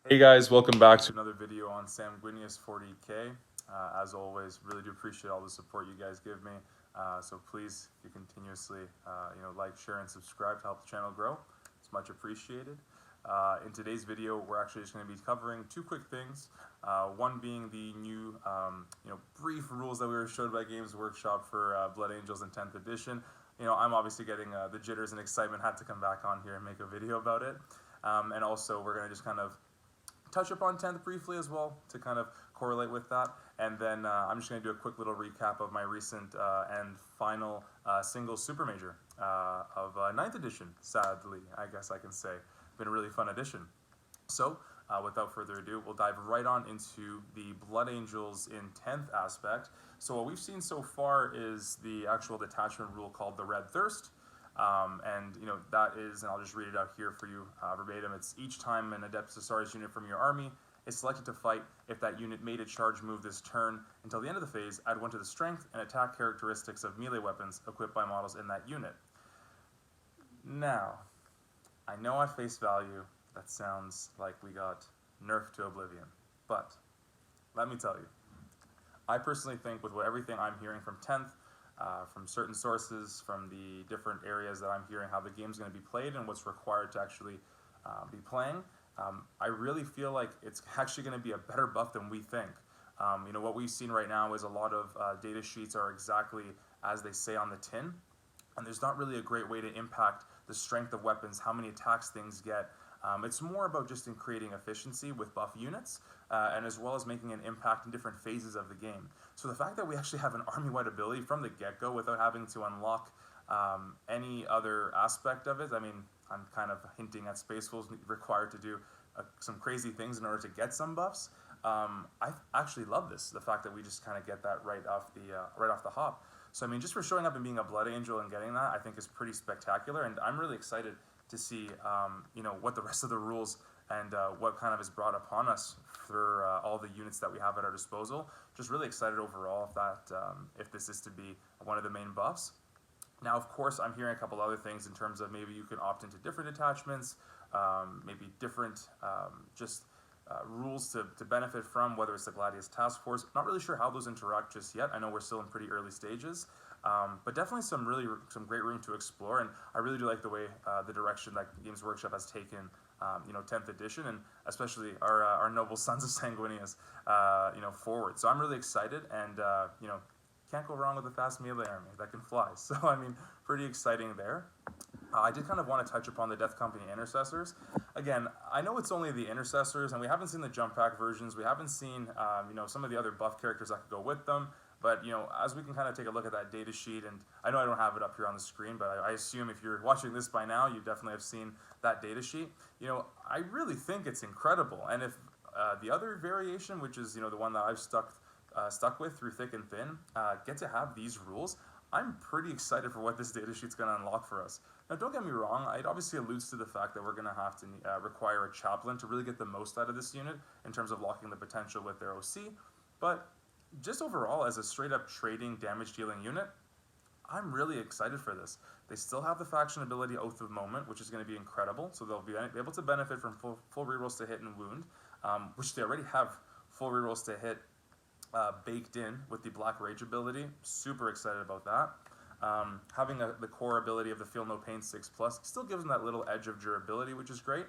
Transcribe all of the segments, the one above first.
Hey guys, welcome back to another video on Samguinius 40K. As always, really do appreciate all the support you guys give me. So please, if you continuously, like, share, and subscribe to help the channel grow. It's much appreciated. In today's video, we're actually just going to be covering two quick things. One being the new, brief rules that we were showed by Games Workshop for Blood Angels in 10th edition. I'm obviously getting the jitters and excitement. Had to come back on here and make a video about it. And also, we're going to just kind of touch upon 10th briefly as well to kind of correlate with that. And then I'm just going to do a quick little recap of my recent and final single super major of 9th edition, sadly, I guess I can say. Been a really fun edition. So without further ado, we'll dive right on into the Blood Angels in 10th aspect. So what we've seen so far is the actual detachment rule called the Red Thirst. That is, and I'll just read it out here for you verbatim. It's each time an Adeptus Astartes unit from your army is selected to fight, if that unit made a charge move this turn until the end of the phase, add 1 to the strength and attack characteristics of melee weapons equipped by models in that unit. Now, I know at face value that sounds like we got nerfed to oblivion, but let me tell you, I personally think with everything I'm hearing from 10th, from certain sources, from the different areas that I'm hearing how the game's going to be played and what's required to actually be playing, I really feel like it's actually going to be a better buff than we think. What we've seen right now is a lot of data sheets are exactly as they say on the tin, and there's not really a great way to impact the strength of weapons, how many attacks things get. It's more about just in creating efficiency with buff units, and as well as making an impact in different phases of the game. So the fact that we actually have an army-wide ability from the get-go without having to unlock any other aspect of it, I mean, I'm kind of hinting at Space Wolves required to do some crazy things in order to get some buffs. I actually love this, the fact that we just kind of get that right off the hop. So I mean, just for showing up and being a Blood Angel and getting that, I think is pretty spectacular, and I'm really excited to see what the rest of the rules and what kind of is brought upon us for all the units that we have at our disposal. Just really excited overall if this is to be one of the main buffs. Now, of course, I'm hearing a couple other things in terms of maybe you can opt into different attachments, maybe different rules to benefit from, whether it's the Gladius Task Force. Not really sure how those interact just yet. I know we're still in pretty early stages, but definitely some great room to explore. And I really do like the way the direction that Games Workshop has taken, 10th edition, and especially our noble Sons of Sanguinius, forward. So I'm really excited, and can't go wrong with a fast melee army that can fly. So I mean, pretty exciting there. I did kind of want to touch upon the Death Company Intercessors. Again, I know it's only the Intercessors, and we haven't seen the jump pack versions. We haven't seen, some of the other buff characters that could go with them. But, as we can kind of take a look at that data sheet, and I know I don't have it up here on the screen, but I assume if you're watching this by now, you definitely have seen that data sheet. I really think it's incredible. And if the other variation, which is, the one that I've stuck with through thick and thin, get to have these rules, I'm pretty excited for what this data sheet's going to unlock for us. Now, don't get me wrong, it obviously alludes to the fact that we're going to have to require a chaplain to really get the most out of this unit in terms of locking the potential with their OC, but just overall, as a straight-up trading damage-dealing unit, I'm really excited for this. They still have the faction ability Oath of Moment, which is going to be incredible, so they'll be able to benefit from full rerolls to hit and wound, which they already have full rerolls to hit baked in with the Black Rage ability. Super excited about that. Having the core ability of the Feel No Pain 6+, still gives them that little edge of durability, which is great.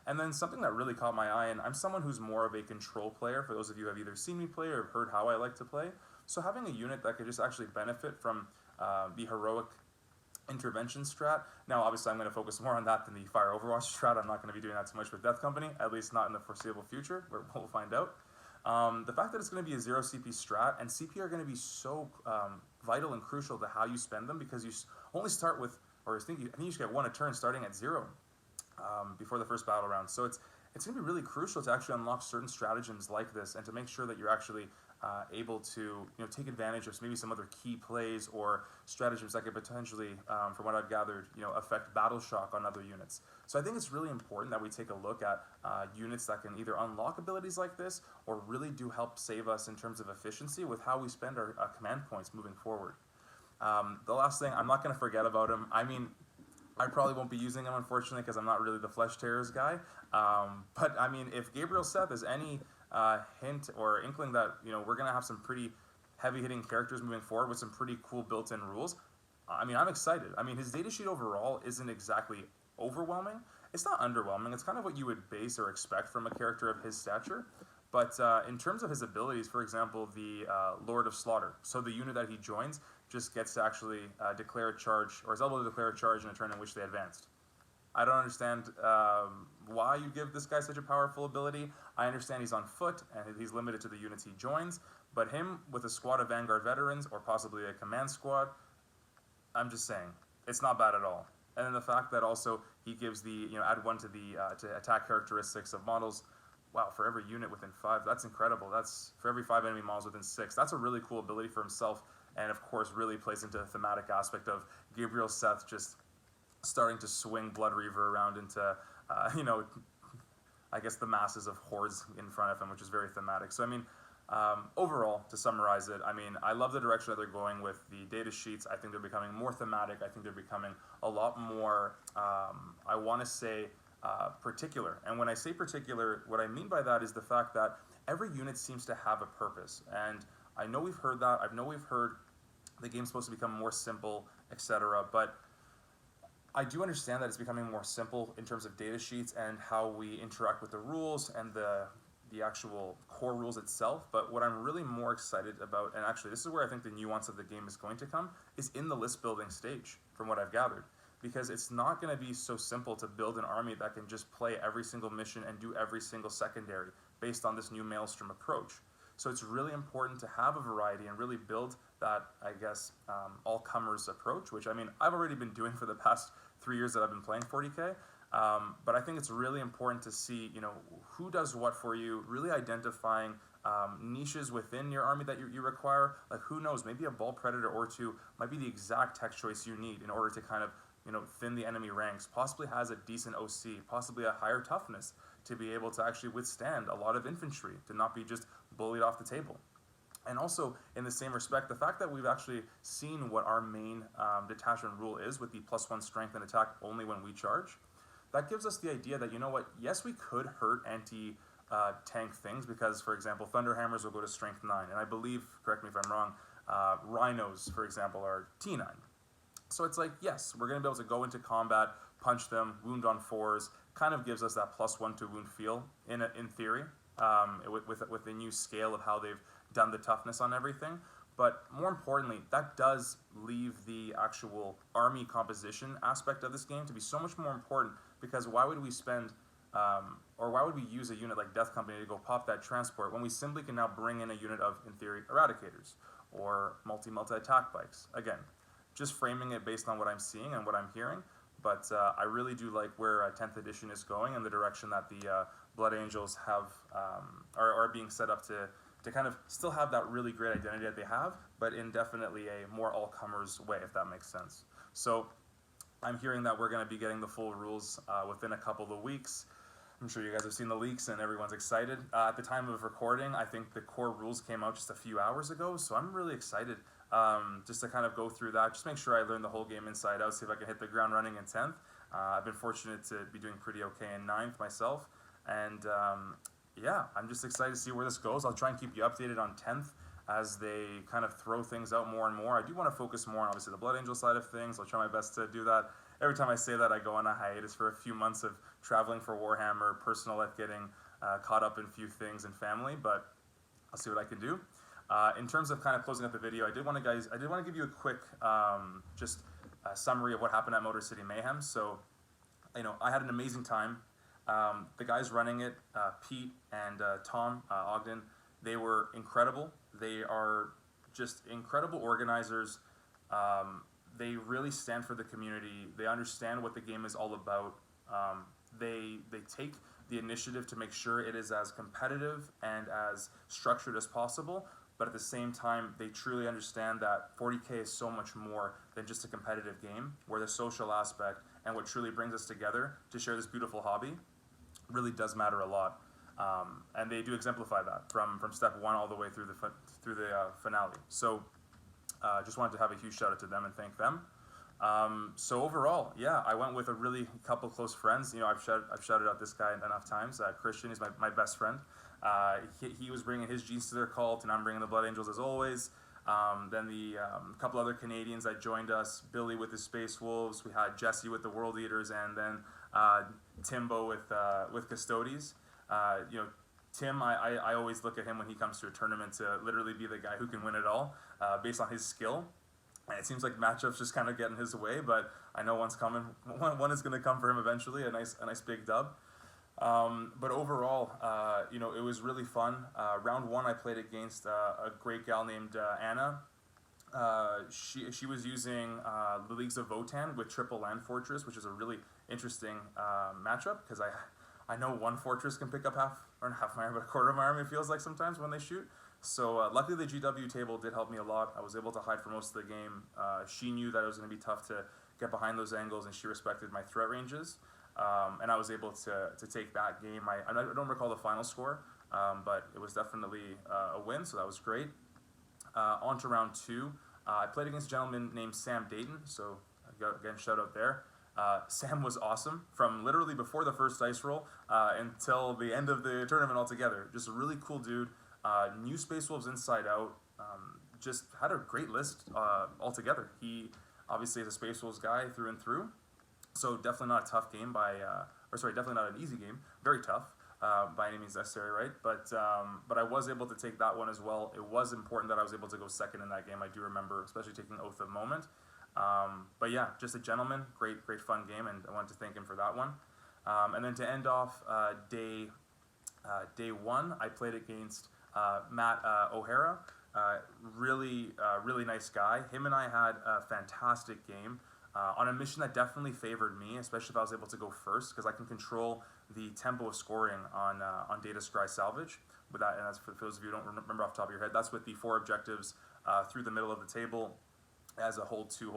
And then something that really caught my eye, and I'm someone who's more of a control player, for those of you who have either seen me play or have heard how I like to play. So having a unit that could just actually benefit from the heroic intervention strat. Now, obviously, I'm going to focus more on that than the Fire Overwatch strat. I'm not going to be doing that too much with Death Company, at least not in the foreseeable future, where we'll find out. The fact that it's going to be a 0 CP strat, and CP are going to be so vital and crucial to how you spend them, because you only start with, or I think you just get 1 a turn starting at 0 before the first battle round. So it's going to be really crucial to actually unlock certain stratagems like this, and to make sure that you're actually able to take advantage of maybe some other key plays or stratagems that could potentially, from what I've gathered, affect battle shock on other units. So I think it's really important that we take a look at units that can either unlock abilities like this or really do help save us in terms of efficiency with how we spend our command points moving forward. The last thing, I'm not going to forget about him. I mean, I probably won't be using him, unfortunately, because I'm not really the Flesh Tearers guy. But I mean, if Gabriel Seth is any hint or inkling that we're gonna have some pretty heavy-hitting characters moving forward with some pretty cool built-in rules, I mean, I'm excited. I mean, his datasheet overall isn't exactly overwhelming. It's not underwhelming. It's kind of what you would base or expect from a character of his stature. But in terms of his abilities, for example, the Lord of Slaughter, so the unit that he joins just gets to actually declare a charge, or is able to declare a charge in a turn in which they advanced. I don't understand why you give this guy such a powerful ability. I understand he's on foot and he's limited to the units he joins, but him with a squad of Vanguard veterans or possibly a command squad, I'm just saying, it's not bad at all. And then the fact that also he gives the, add 1 to the to attack characteristics of models. Wow, for every unit within 5, that's incredible. That's for every 5 enemy models within 6. That's a really cool ability for himself, and of course really plays into the thematic aspect of Gabriel Seth just starting to swing Blood Reaver around into, I guess the masses of hordes in front of him, which is very thematic. So I mean, overall, to summarize it, I mean, I love the direction that they're going with the data sheets. I think they're becoming more thematic. I think they're becoming a lot more, I want to say, particular. And when I say particular, what I mean by that is the fact that every unit seems to have a purpose. And I know we've heard that. I know we've heard the game's supposed to become more simple, etc. But I do understand that it's becoming more simple in terms of data sheets and how we interact with the rules and the actual core rules itself. But what I'm really more excited about, and actually this is where I think the nuance of the game is going to come, is in the list building stage, from what I've gathered. Because it's not going to be so simple to build an army that can just play every single mission and do every single secondary based on this new Maelstrom approach. So it's really important to have a variety and really build that, I guess, all-comers approach, which, I mean, I've already been doing for the past 3 years that I've been playing 40K. But I think it's really important to see, who does what for you, really identifying niches within your army that you require. Like, who knows, maybe a Ball Predator or 2 might be the exact tech choice you need in order to kind of thin the enemy ranks, possibly has a decent OC, possibly a higher toughness to be able to actually withstand a lot of infantry, to not be just bullied off the table. And also, in the same respect, the fact that we've actually seen what our main detachment rule is with the +1 strength and attack only when we charge, that gives us the idea that, yes, we could hurt anti-tank things because, for example, Thunderhammers will go to strength 9, and I believe, correct me if I'm wrong, Rhinos, for example, are T9. So it's like, yes, we're going to be able to go into combat, punch them, wound on 4s, kind of gives us that +1 to wound feel in theory, with the new scale of how they've done the toughness on everything. But more importantly, that does leave the actual army composition aspect of this game to be so much more important, because why would we spend, or why would we use a unit like Death Company to go pop that transport when we simply can now bring in a unit of, in theory, Eradicators or multi-attack bikes? Again, just framing it based on what I'm seeing and what I'm hearing, but I really do like where 10th edition is going and the direction that the Blood Angels have are being set up to kind of still have that really great identity that they have, but in definitely a more all-comers way, if that makes sense. So I'm hearing that we're going to be getting the full rules within a couple of weeks. I'm sure you guys have seen the leaks and everyone's excited. At the time of recording, I think the core rules came out just a few hours ago, so I'm really excited just to kind of go through that, just make sure I learn the whole game inside out, see if I can hit the ground running in 10th. I've been fortunate to be doing pretty okay in 9th myself, and yeah, I'm just excited to see where this goes. I'll try and keep you updated on 10th as they kind of throw things out more and more. I do want to focus more on, obviously, the Blood Angel side of things. I'll try my best to do that. Every time I say that, I go on a hiatus for a few months of traveling for Warhammer, personal life getting caught up in a few things and family, but I'll see what I can do. In terms of kind of closing up the video, I did want to give you a quick just summary of what happened at Motor City Mayhem. So, I had an amazing time. The guys running it, Pete and Tom Ogden, they were incredible. They are just incredible organizers. They really stand for the community. They understand what the game is all about. They take the initiative to make sure it is as competitive and as structured as possible, but at the same time, they truly understand that 40K is so much more than just a competitive game, where the social aspect and what truly brings us together to share this beautiful hobby really does matter a lot. And they do exemplify that from step 1 all the way through the finale. So just wanted to have a huge shout out to them and thank them. So overall, yeah, I went with a really couple close friends. You know, I've shouted out this guy enough times. Christian is my best friend. He was bringing his genes to their cult, and I'm bringing the Blood Angels as always. Then the couple other Canadians that joined us, Billy with the Space Wolves, we had Jesse with the World Eaters, and then Timbo with Custodes. You know, Tim, I always look at him when he comes to a tournament to literally be the guy who can win it all based on his skill. And it seems like matchups just kind of get in his way, but I know one's coming. One is going to come for him eventually, a nice big dub. But overall, you know, it was really fun. Round one, I played against a great gal named Anna. She was using the Leagues of Votan with triple land fortress, which is a really interesting matchup because I know one fortress can pick up half my army, but a quarter of my army, it feels like sometimes when they shoot. So luckily the GW table did help me a lot. I was able to hide for most of the game. She knew that it was going to be tough to get behind those angles, and she respected my threat ranges. And I was able to take that game. I don't recall the final score, but it was definitely a win, so that was great. On to round two. I played against a gentleman named Sam Dayton, so again, shout out there. Sam was awesome from literally before the first dice roll until the end of the tournament altogether. Just a really cool dude. Knew Space Wolves inside out. Just had a great list altogether. He obviously is a Space Wolves guy through and through. So definitely not a tough game definitely not an easy game. Very tough by any means necessary, right? But I was able to take that one as well. It was important that I was able to go second in that game. I do remember, especially taking Oath of Moment. But yeah, just a gentleman, great fun game, and I wanted to thank him for that one. And then to end off day one, I played against Matt O'Hara. Really nice guy. Him and I had a fantastic game on a mission that definitely favored me, especially if I was able to go first, because I can control the tempo of scoring on Data Scry Salvage. With that, and that's for those of you who don't remember off the top of your head, that's with the 4 objectives through the middle of the table as a hold 2,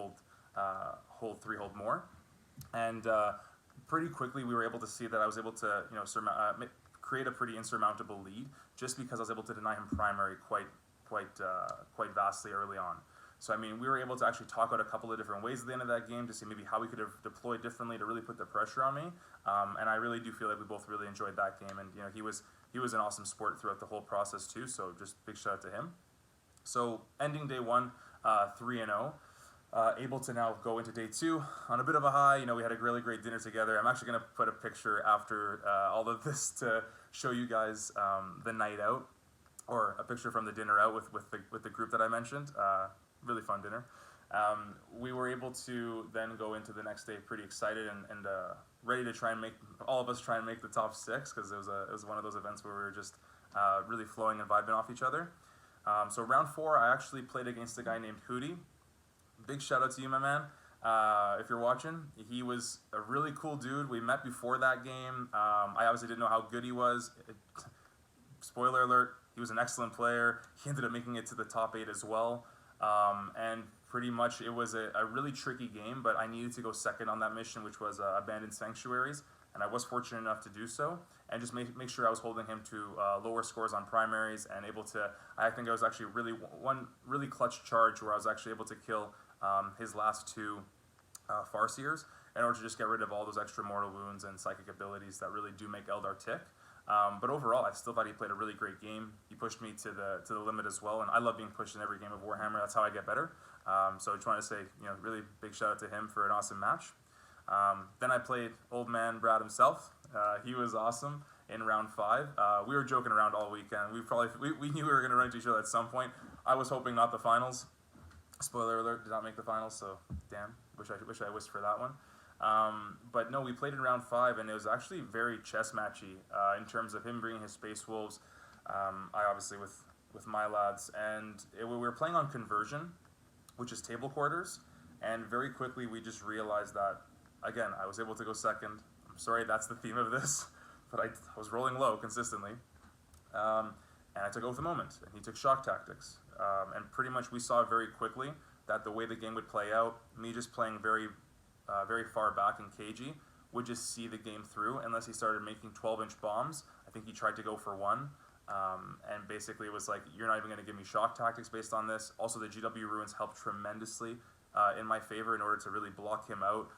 hold 3, hold more. And pretty quickly we were able to see that I was able to create a pretty insurmountable lead just because I was able to deny him primary quite vastly early on. So I mean, we were able to actually talk out a couple of different ways at the end of that game to see maybe how we could have deployed differently to really put the pressure on me. And I really do feel like we both really enjoyed that game. And you know, he was an awesome sport throughout the whole process too. So just big shout out to him. So ending day one, 3-0. Able to now go into day two on a bit of a high. You know, we had a really great dinner together. I'm actually going to put a picture after all of this to show you guys the night out, or a picture from the dinner out with the group that I mentioned. Really fun dinner. We were able to then go into the next day pretty excited and ready to try and make the top 6, because it was one of those events where we were just really flowing and vibing off each other. So round 4, I actually played against a guy named Hootie. Big shout out to you, my man. If you're watching, he was a really cool dude. We met before that game. I obviously didn't know how good he was. Spoiler alert, he was an excellent player. He ended up making it to the top 8 as well. And pretty much it was a really tricky game, but I needed to go second on that mission, which was Abandoned Sanctuaries, and I was fortunate enough to do so, and just make sure I was holding him to lower scores on primaries, and able to, I think I was actually one really clutch charge where I was actually able to kill his last 2 Farseers in order to just get rid of all those extra mortal wounds and psychic abilities that really do make Eldar tick. But overall, I still thought he played a really great game. He pushed me to the limit as well, and I love being pushed in every game of Warhammer. That's how I get better. So I just want to say, really big shout out to him for an awesome match. Then I played old man Brad himself. He was awesome in round 5. We were joking around all weekend. We knew we were going to run into each other at some point. I was hoping not the finals. Spoiler alert, did not make the finals, so damn. Wish I wished for that one. But no, we played in round 5, and it was actually very chess matchy in terms of him bringing his Space Wolves. I obviously with my lads, and we were playing on conversion, which is table quarters, and very quickly we just realized that, again, I was able to go second. I'm sorry, that's the theme of this, but I was rolling low consistently. And I took Oath of Moment, and he took Shock Tactics. And pretty much we saw very quickly that the way the game would play out, me just playing very far back and cagey, would just see the game through unless he started making 12-inch bombs. I think he tried to go for 1, and basically it was like, you're not even going to give me Shock Tactics based on this. Also, the GW Ruins helped tremendously in my favor in order to really block him out,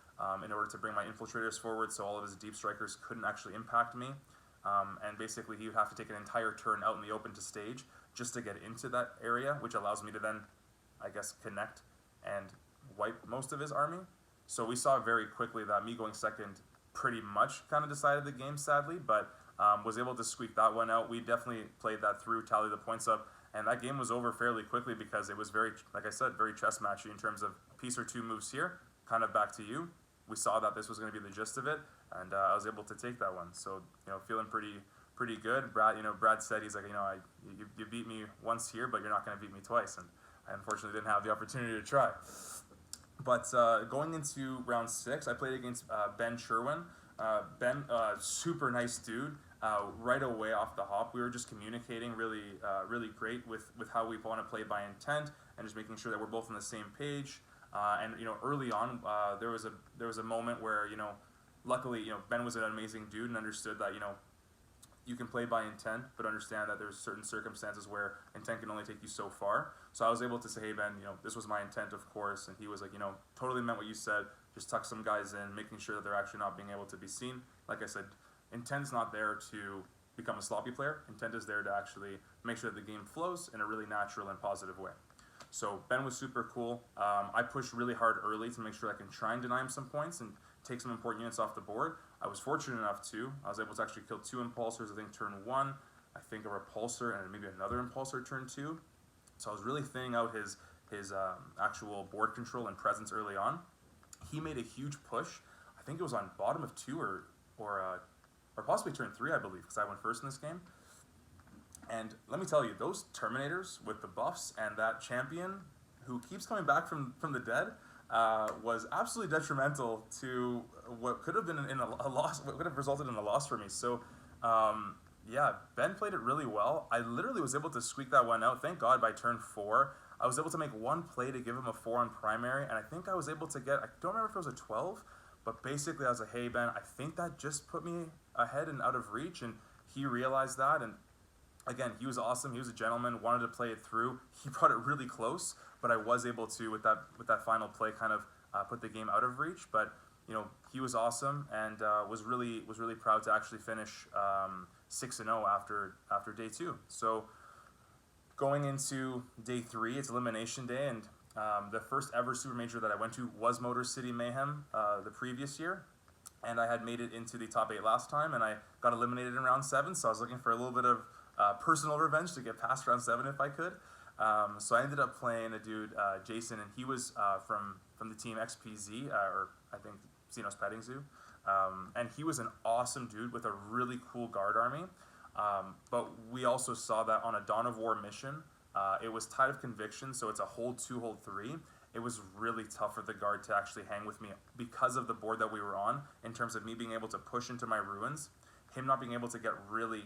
in order to bring my infiltrators forward so all of his deep strikers couldn't actually impact me. And basically he would have to take an entire turn out in the open to stage just to get into that area, which allows me to then, I guess, connect and wipe most of his army. So we saw very quickly that me going second pretty much kind of decided the game, sadly, but was able to squeak that one out. We definitely played that through, tallied the points up, and that game was over fairly quickly because it was very, like I said, very chess matchy in terms of a piece or two moves here, kind of back to you. We saw that this was going to be the gist of it, and I was able to take that one. So, feeling pretty good. Brad said, he's like, you beat me once here, but you're not going to beat me twice, and I unfortunately didn't have the opportunity to try. But going into round 6, I played against Ben Sherwin. Ben, super nice dude. Right away off the hop, we were just communicating really great with how we want to play by intent and just making sure that we're both on the same page. And early on, there was a moment where luckily Ben was an amazing dude and understood that you can play by intent, but understand that there's certain circumstances where intent can only take you so far. So I was able to say, hey Ben, this was my intent, of course, and he was like, totally meant what you said. Just tuck some guys in, making sure that they're actually not being able to be seen. Like I said, intent's not there to become a sloppy player. Intent is there to actually make sure that the game flows in a really natural and positive way. So Ben was super cool. I pushed really hard early to make sure I can try and deny him some points and take some important units off the board. I was fortunate enough to. I was able to actually kill 2 impulsors, I think turn 1, I think a repulsor, and maybe another impulsor turn 2. So I was really thinning out his actual board control and presence early on. He made a huge push. I think it was on bottom of 2 or possibly turn 3, I believe, because I went first in this game. And let me tell you, those Terminators with the buffs and that champion who keeps coming back from the dead was absolutely detrimental to what could have been a loss, what could have resulted in a loss for me. So, yeah, Ben played it really well. I literally was able to squeak that one out. Thank God by turn 4, I was able to make one play to give him a 4 on primary, and I think I was able to get, I don't remember if it was a 12, but basically I was like, hey Ben, I think that just put me ahead and out of reach, and he realized that, and again, he was awesome. He was a gentleman, wanted to play it through. He brought it really close, but I was able to, with that final play, kind of put the game out of reach. But he was awesome, and was really proud to actually finish 6-0 after day 2. So going into day 3, it's elimination day, and the first ever super major that I went to was Motor City Mayhem the previous year. And I had made it into the top 8 last time, and I got eliminated in round 7. So I was looking for a little bit of personal revenge to get past round 7 if I could. So I ended up playing a dude, Jason, and he was from the team XPZ, or I think Xenos Petting Zoo. And he was an awesome dude with a really cool guard army. But we also saw that on a Dawn of War mission, it was Tide of Conviction, so it's a hold 2, hold 3. It was really tough for the guard to actually hang with me because of the board that we were on, in terms of me being able to push into my ruins, him not being able to get really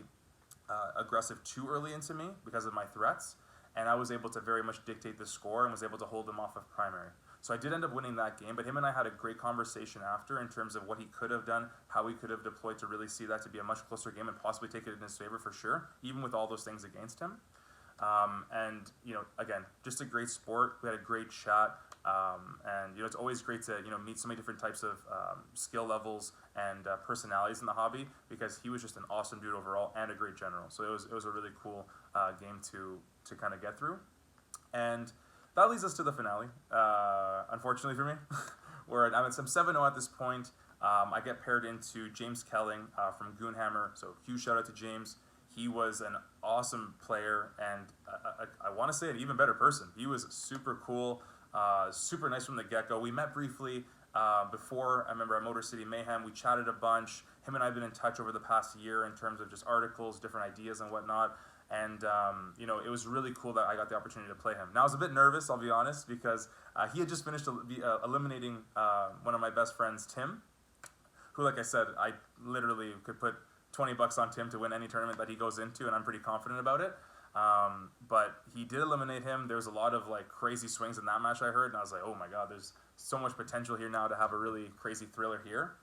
aggressive too early into me because of my threats, and I was able to very much dictate the score and was able to hold him off of primary. So I did end up winning that game, but him and I had a great conversation after in terms of what he could have done, how he could have deployed to really see that to be a much closer game and possibly take it in his favor for sure, even with all those things against him. And again, just a great sport. We had a great chat, and it's always great to meet so many different types of skill levels and personalities in the hobby, because he was just an awesome dude overall and a great general. So it was a really cool game to kind of get through, and that leads us to the finale. Unfortunately for me, where I'm 7-0 at this point. I get paired into James Kelling from Goonhammer. So huge shout out to James. He was an awesome player, and I want to say an even better person. He was super cool, super nice from the get-go. We met briefly before, I remember at Motor City Mayhem. We chatted a bunch. Him and I have been in touch over the past year in terms of just articles, different ideas and whatnot. And, it was really cool that I got the opportunity to play him. Now, I was a bit nervous, I'll be honest, because he had just finished eliminating one of my best friends, Tim, who, like I said, I literally could put $20 on Tim to win any tournament that he goes into, and I'm pretty confident about it. But he did eliminate him. There was a lot of crazy swings in that match, I heard, and I was like, oh my god, there's so much potential here now to have a really crazy thriller here.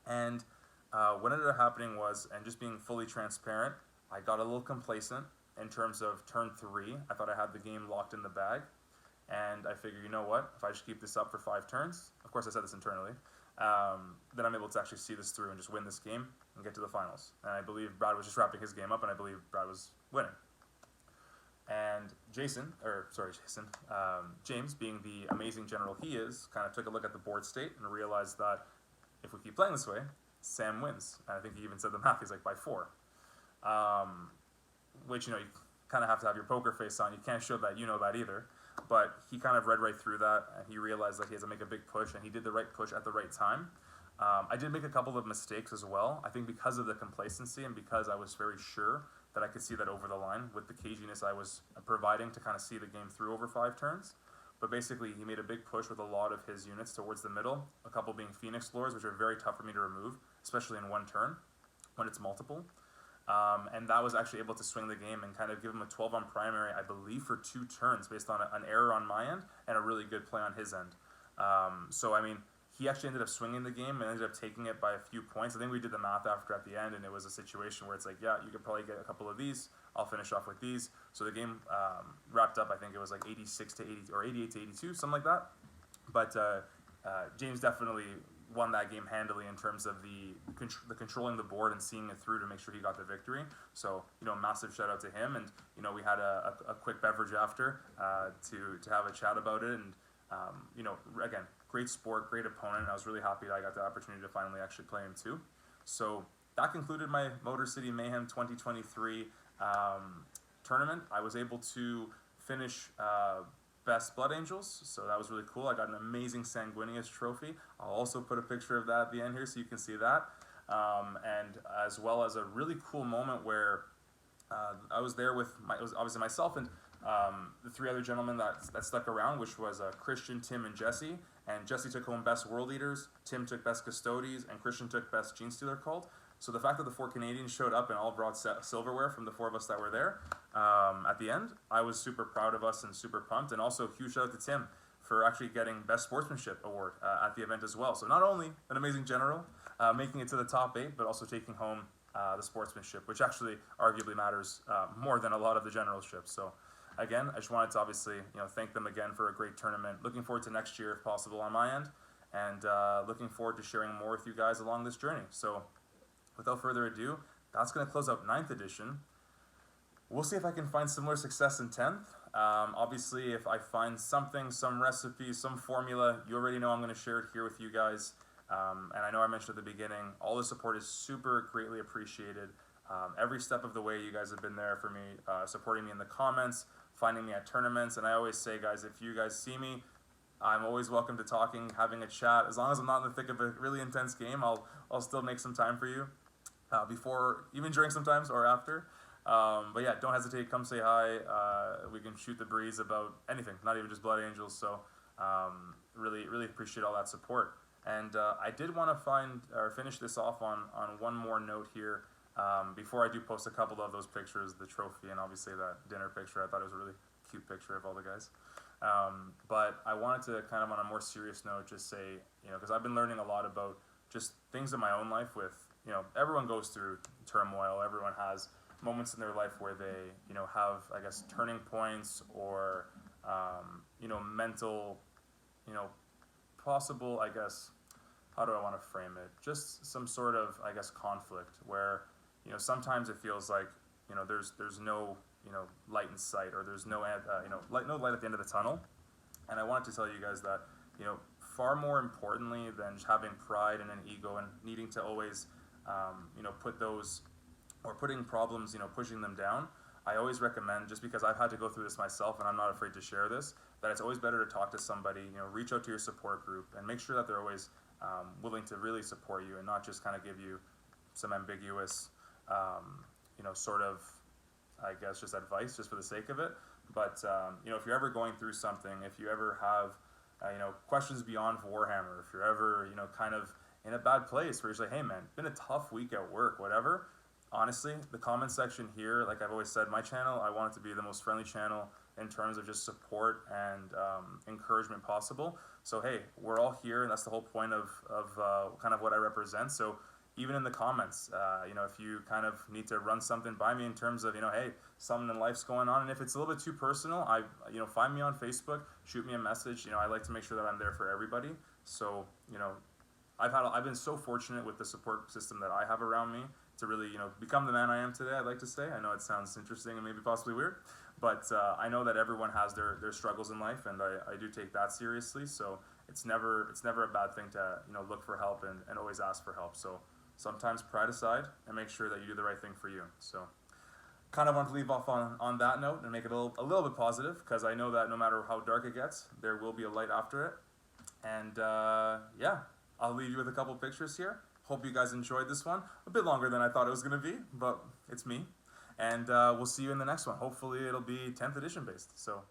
And what ended up happening was, and just being fully transparent, I got a little complacent in terms of turn 3. I thought I had the game locked in the bag, and I figure, you know what, if I just keep this up for 5 turns, of course I said this internally, then I'm able to actually see this through and just win this game and get to the finals. And I believe Brad was just wrapping his game up, and I believe Brad was winning. And James, being the amazing general he is, kind of took a look at the board state and realized that if we keep playing this way, Sam wins. And I think he even said the math, he's like, by 4. Which, you kind of have to have your poker face on. You can't show that you know that either. But he kind of read right through that, and he realized that he has to make a big push, and he did the right push at the right time. I did make a couple of mistakes as well. I think because of the complacency and because I was very sure that I could see that over the line with the caginess I was providing to kind of see the game through over 5 turns. But basically, he made a big push with a lot of his units towards the middle, a couple being Phoenix Lords, which are very tough for me to remove, especially in 1 turn when it's multiple. And that was actually able to swing the game and kind of give him a 12 on primary, I believe, for 2 turns based on an error on my end and a really good play on his end. So, I mean, he actually ended up swinging the game and ended up taking it by a few points. I think we did the math after at the end, and it was a situation where it's like, yeah, you could probably get a couple of these. I'll finish off with these. So the game wrapped up, I think it was like 86 to 80 or 88 to 82, something like that. But James definitely won that game handily in terms of the controlling the board and seeing it through to make sure he got the victory. So, massive shout out to him. And, we had a quick beverage after to have a chat about it. And, again, great sport, great opponent. I was really happy that I got the opportunity to finally actually play him too. So that concluded my Motor City Mayhem 2023 tournament. I was able to finish Best Blood Angels, so that was really cool. I got an amazing Sanguinius trophy. I'll also put a picture of that at the end here so you can see that. And as well as a really cool moment where I was there with it was obviously myself and the 3 other gentlemen that stuck around, which was Christian, Tim, and Jesse. And Jesse took home Best World Eaters, Tim took Best Custodies, and Christian took Best Gene Stealer Cult. So the fact that the 4 Canadians showed up and all brought silverware from the 4 of us that were there at the end, I was super proud of us and super pumped. And also huge shout out to Tim for actually getting Best Sportsmanship Award at the event as well. So not only an amazing general, making it to the top 8, but also taking home the sportsmanship, which actually arguably matters more than a lot of the generalships. So again, I just wanted to obviously thank them again for a great tournament. Looking forward to next year if possible on my end, and looking forward to sharing more with you guys along this journey. So without further ado, that's going to close out 9th edition. We'll see if I can find similar success in 10th. Obviously, if I find something, some recipe, some formula, you already know I'm going to share it here with you guys. And I know I mentioned at the beginning, all the support is super greatly appreciated. Every step of the way, you guys have been there for me, supporting me in the comments, finding me at tournaments. And I always say, guys, if you guys see me, I'm always welcome to talking, having a chat. As long as I'm not in the thick of a really intense game, I'll still make some time for you. Before, even during sometimes or after. But yeah, don't hesitate, come say hi. We can shoot the breeze about anything, not even just Blood Angels. So really appreciate all that support. And I did want to finish this off on one more note here before I do post a couple of those pictures, the trophy and obviously that dinner picture. I thought it was a really cute picture of all the guys. But I wanted to kind of on a more serious note just say, because I've been learning a lot about just things in my own life with, everyone goes through turmoil. Everyone has moments in their life where they, have, I guess, turning points or, mental, possible, I guess, how do I want to frame it? Just some sort of, I guess, conflict where, sometimes it feels like, there's no, light in sight or there's no, no light at the end of the tunnel. And I wanted to tell you guys that, far more importantly than just having pride and an ego and needing to always, put those or putting problems, pushing them down, I always recommend, just because I've had to go through this myself and I'm not afraid to share this, that it's always better to talk to somebody, reach out to your support group and make sure that they're always willing to really support you and not just kind of give you some ambiguous, sort of, I guess, just advice just for the sake of it. But, if you're ever going through something, if you ever have, questions beyond Warhammer, if you're ever, kind of in a bad place where you're like, hey man, been a tough week at work, whatever, honestly, the comment section here, like I've always said, my channel, I want it to be the most friendly channel in terms of just support and encouragement possible. So hey, we're all here, and that's the whole point of kind of what I represent. So even in the comments, you know, if you kind of need to run something by me in terms of, you know, hey, something in life's going on, and if it's a little bit too personal, you know, find me on Facebook, shoot me a message. You know, I like to make sure that I'm there for everybody. So, you know, I've been so fortunate with the support system that I have around me to really, you know, become the man I am today, I'd like to say. I know it sounds interesting and maybe possibly weird, but I know that everyone has their struggles in life, and I do take that seriously. So it's never a bad thing to, you know, look for help and always ask for help. So sometimes pride aside, and make sure that you do the right thing for you. So kind of want to leave off on that note and make it a little bit positive, because I know that no matter how dark it gets, there will be a light after it. And yeah, I'll leave you with a couple pictures here. Hope you guys enjoyed this one. A bit longer than I thought it was going to be, but it's me. And we'll see you in the next one. Hopefully it'll be 10th edition based. So